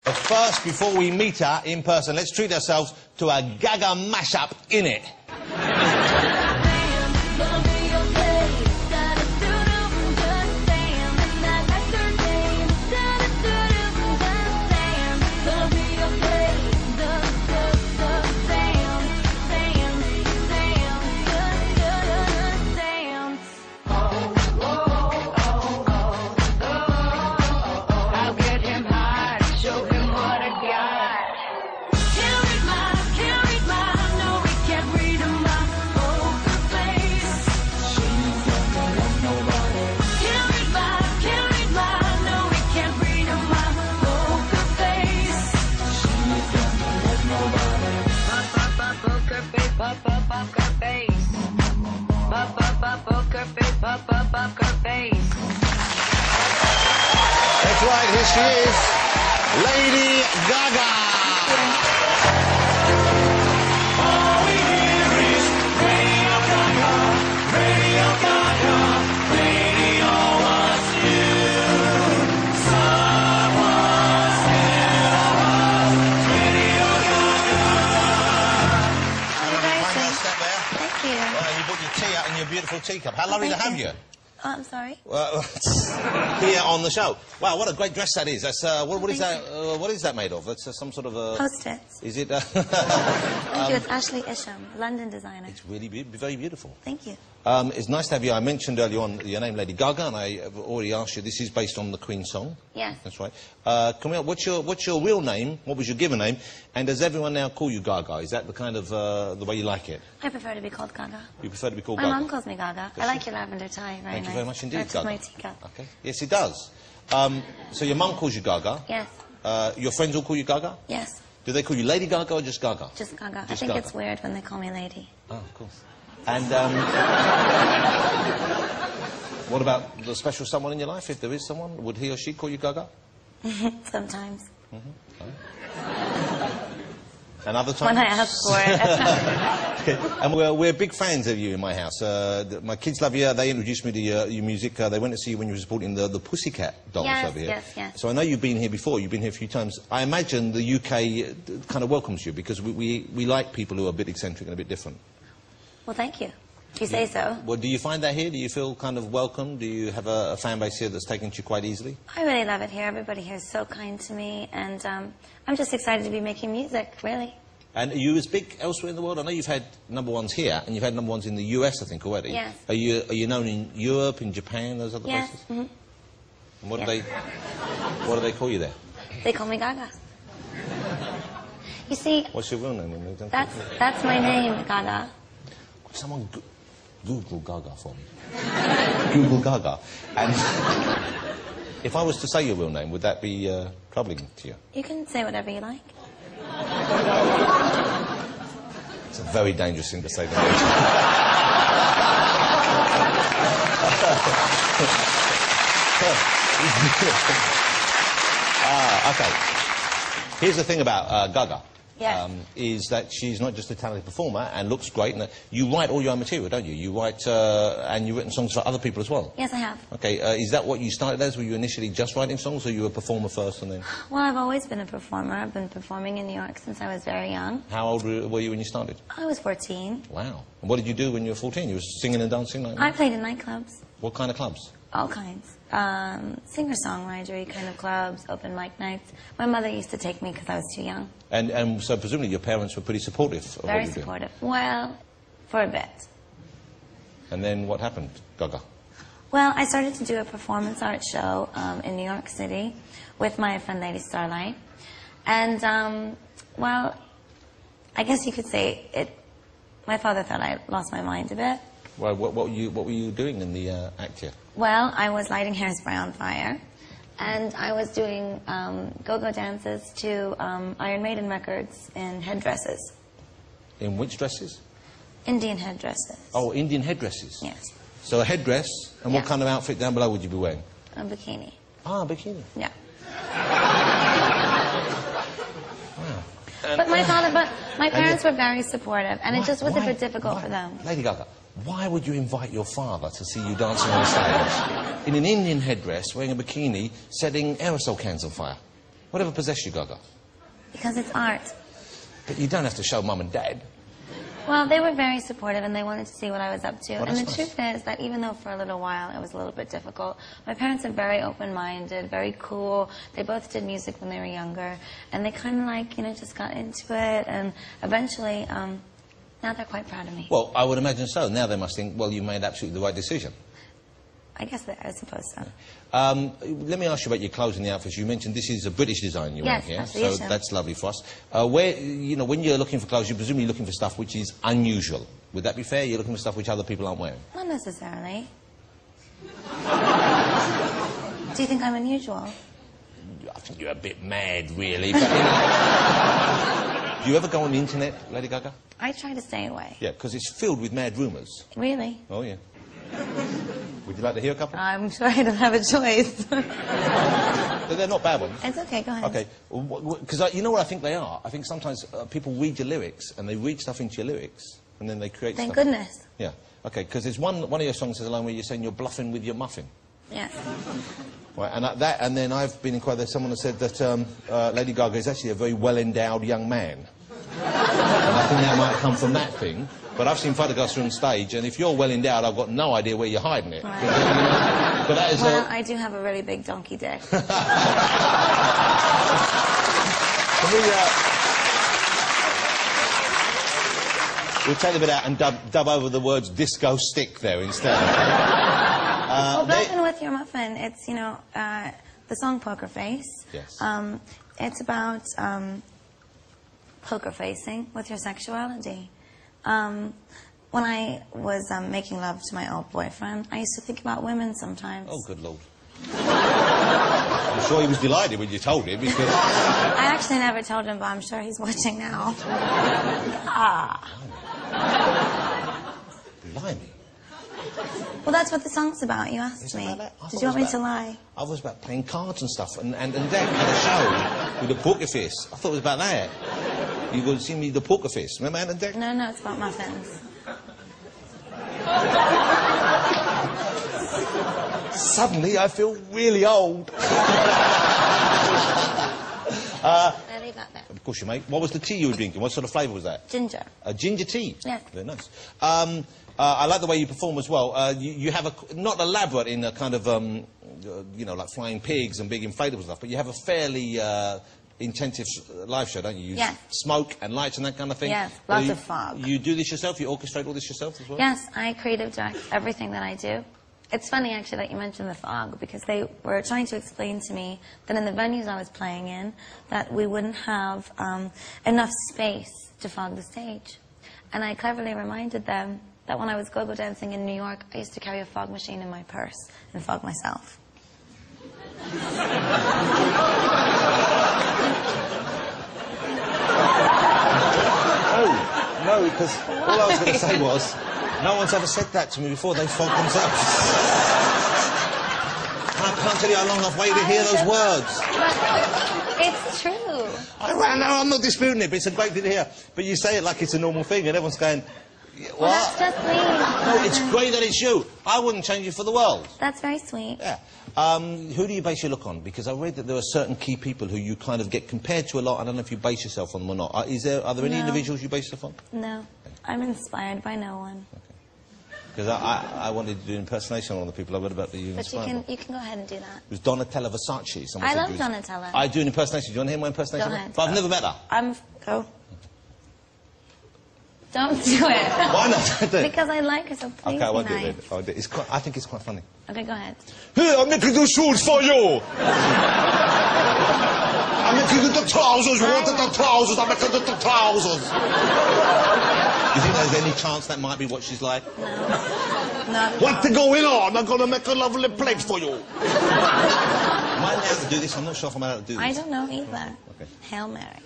But first, before we meet her in person, let's treat ourselves to a Gaga mashup, innit? That's right, here she is, Lady Gaga. All we hear is Radio Gaga, Radio Gaga, Radio wants you. Someone help us, Radio Gaga. Thank you. You brought your tea out in your beautiful teacup. How lovely to have you. Oh, I'm sorry. Here on the show. Wow, what a great dress that is. That's what is that? What is that made of? That's some sort of a Post-its. Is it? Thank you. It's Ashley Isham, London designer. It's really very beautiful. Thank you. It's nice to have you. I mentioned earlier on your name, Lady Gaga, and I have already asked you. This is based on the Queen song. Yes. That's right. What's your real name? What was your given name? And does everyone now call you Gaga? Is that the kind of the way you like it? I prefer to be called Gaga. You prefer to be called My Gaga? mom calls me Gaga. I like your lavender tie. Very Thank nice. you very much indeed, That's Gaga. my teacup. Okay. Yes, it does. So your mum calls you Gaga. Yes. Your friends all call you Gaga? Yes. Do they call you Lady Gaga or just Gaga? Just Gaga. Just I think Gaga. it's weird when they call me Lady. Oh, of course. And what about the special someone in your life? If there is someone, would he or she call you Gaga? Sometimes. And other times? When I ask for it. Okay. And we're big fans of you in my house. My kids love you. They introduced me to your music. They went to see you when you were supporting the Pussycat Dolls Yes, over here. yes. So I know you've been here before. You've been here a few times. I imagine the UK kind of welcomes you because we like people who are a bit eccentric and a bit different. Well, thank you. If you say so. Well, do you find that here? Do you feel kind of welcome? Do you have a fan base here that's taken to you quite easily? I really love it here. Everybody here is so kind to me. And I'm just excited to be making music, really. And are you as big elsewhere in the world? I know you've had #1s here, and you've had #1s in the US, I think, already. Yes. Are you known in Europe, in Japan, those other Yes. places? Mm-hmm. And what Yes. do they call you there? They call me Gaga. You see, What's your real name? that's my name, Gaga. Could someone Google Gaga for me? Google Gaga. And if I was to say your real name, would that be troubling to you? You can say whatever you like. It's a very dangerous thing to say. Okay. Here's the thing about Gaga. Yes. Is that she's not just a talented performer and looks great. And you write all your own material, don't you? You write, and you've written songs for other people as well. Yes, I have. Okay, is that what you started as? Were you initially just writing songs, or you were a performer first and then... Well, I've always been a performer. I've been performing in New York since I was very young. How old were you when you started? I was 14. Wow. And what did you do when you were 14? You were singing and dancing like that? I played in nightclubs. What kind of clubs? All kinds. Singer-songwritery kind of clubs, open mic nights. My mother used to take me because I was too young. And so presumably your parents were pretty supportive of what Very you were doing. supportive. Well, for a bit. And then what happened, Gaga? Well, I started to do a performance art show in New York City with my friend Lady Starlight. And, well, I guess you could say my father thought I lost my mind a bit. Well, what were you doing in the act here? Well, I was lighting hairspray on fire. And I was doing go-go dances to Iron Maiden records in headdresses. In which dresses? Indian headdresses. Oh, Indian headdresses? Yes. So a headdress, and what Yeah. kind of outfit down below would you be wearing? A bikini. Ah, a bikini. Yeah. Wow. But my parents were very supportive, and it just was a bit difficult for them. Lady Gaga, why would you invite your father to see you dancing on stage in an Indian headdress, wearing a bikini, setting aerosol cans on fire? Whatever possessed you, Gaga? Because it's art. But you don't have to show Mum and Dad. Well, they were very supportive, and they wanted to see what I was up to. Well, and the that's truth is that even though for a little while it was a little bit difficult, my parents are very open-minded, very cool. They both did music when they were younger, and they kind of like, you know, just got into it, and eventually, now they're quite proud of me. Well, I would imagine so. Now they must think, well, you made absolutely the right decision. I guess I suppose so. Let me ask you about your clothes and the outfits. You mentioned this is a British design you wear here, so that's lovely for us. Where, you know, when you're looking for clothes, you're presumably looking for stuff which is unusual. Would that be fair? You're looking for stuff which other people aren't wearing? Not necessarily. Do you think I'm unusual? I think you're a bit mad, really. But, do you ever go on the internet, Lady Gaga? I try to stay away. Yeah, because it's filled with mad rumours. Really? Oh, yeah. Would you like to hear a couple? I'm sure I don't have a choice. They're not bad ones. It's okay, go ahead. Okay, because you know what I think they are? I think sometimes people read your lyrics and they read stuff into your lyrics and then they create Thank stuff. goodness. Yeah, okay, because there's one of your songs there's a line where you're saying you're bluffing with your muffin. Yes. Right, and then I've been inquired, there's someone that said that Lady Gaga is actually a very well-endowed young man. And I think that might come from that thing. But I've seen photographs from stage, and if you're well endowed, I've got no idea where you're hiding it. Right. But that is well, I do have a really big donkey dick. Can we'll take a bit out and dub over the words disco stick there instead. Well, bluffing with your muffin, it's, you know, the song Poker Face. Yes. It's about poker facing with your sexuality. When I was making love to my old boyfriend, I used to think about women sometimes. Oh, good Lord. I'm sure he was delighted when you told him, because... I actually never told him, but I'm sure he's watching now. Blimey. Well, that's what the song's about. You asked me. Did you want me to lie? I was about playing cards and stuff, and Dad had a show with a poker face. I thought it was about that. You would see me the poker face. Remember Anne and Dec? No, it's about muffins. Suddenly, I feel really old. I leave that there. Of course you may. What was the tea you were drinking? What sort of flavour was that? Ginger. Ginger tea? Yes. Very nice. I like the way you perform as well. You have a, not elaborate in a kind of, you know, like flying pigs and big inflatable stuff, but you have a fairly intensive live show, don't you? Yes. Smoke and lights and that kind of thing? Yes, lots of fog. You do this yourself? You orchestrate all this yourself as well? Yes, I creative direct everything that I do. It's funny, actually, that you mentioned the fog, because they were trying to explain to me that in the venues I was playing in, that we wouldn't have enough space to fog the stage. And I cleverly reminded them that when I was go-go dancing in New York, I used to carry a fog machine in my purse and fog myself. Oh, no, because all I was going to say was, no one's ever said that to me before. They fog themselves. I can't tell you how long I've waited to hear those words. It's true. I'm not disputing it, but it's a great thing to hear. But you say it like it's a normal thing, and everyone's going, what? Well, that's just me. No, it's great that it's you. I wouldn't change it for the world. That's very sweet. Yeah. Who do you base your look on? Because I read that there are certain key people who you kind of get compared to a lot. I don't know if you base yourself on them or not. Are there any individuals you base yourself on? No. I'm inspired by no one. Because I wanted to do an impersonation of one of the people I read about that you inspired. But you can go ahead and do that. It was Donatella Versace. I love Donatella. I do an impersonation. Do you want to hear my impersonation? Go ahead. But I've never met her. Go. Don't do it. Why not? Do it. Because I like her, so please Okay, I won't be do nice. it. I'll do it. I think it's quite funny. Okay, go ahead. Hey, I'm making the shoes for you! I'm making the trousers! What are the trousers? I'm making the trousers! You think there's any chance that might be what she's like? No. Not at What's all. going on? I'm going to make a lovely plate for you. Am I allowed to do this? I'm not sure if I'm allowed to do this. I don't know either. Okay. Hail Mary.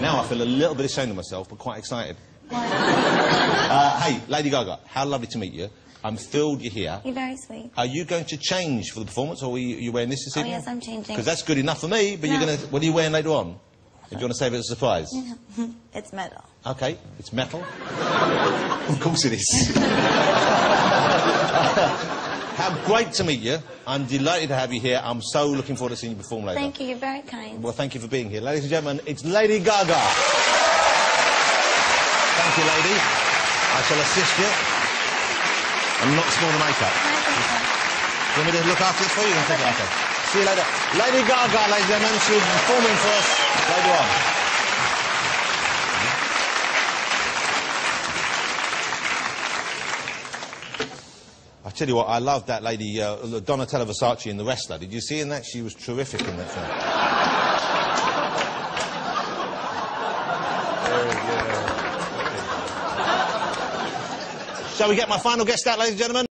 Now I feel a little bit ashamed of myself, but quite excited. Hey, Lady Gaga, how lovely to meet you. I'm thrilled you're here. You're very sweet. Are you going to change for the performance, or are you wearing this evening? Oh, yes, I'm changing. Because that's good enough for me, but No. you're going to... What are you wearing later on? If you want to save it as a surprise. It's metal. Okay, it's metal. Of course it is. How great to meet you. I'm delighted to have you here. I'm so looking forward to seeing you perform later. Thank you. You're very kind. Well, thank you for being here. Ladies and gentlemen, it's Lady Gaga. Thank you, lady. I shall assist you. And not small the makeup. You want me to look after this for you? Take it. Okay. See you later. Lady Gaga, ladies and gentlemen, she'll be performing for us later on. I tell you what, I loved that lady, Donatella Versace in The Wrestler. Did you see in that? She was terrific in that film. Shall we get my final guest out, ladies and gentlemen?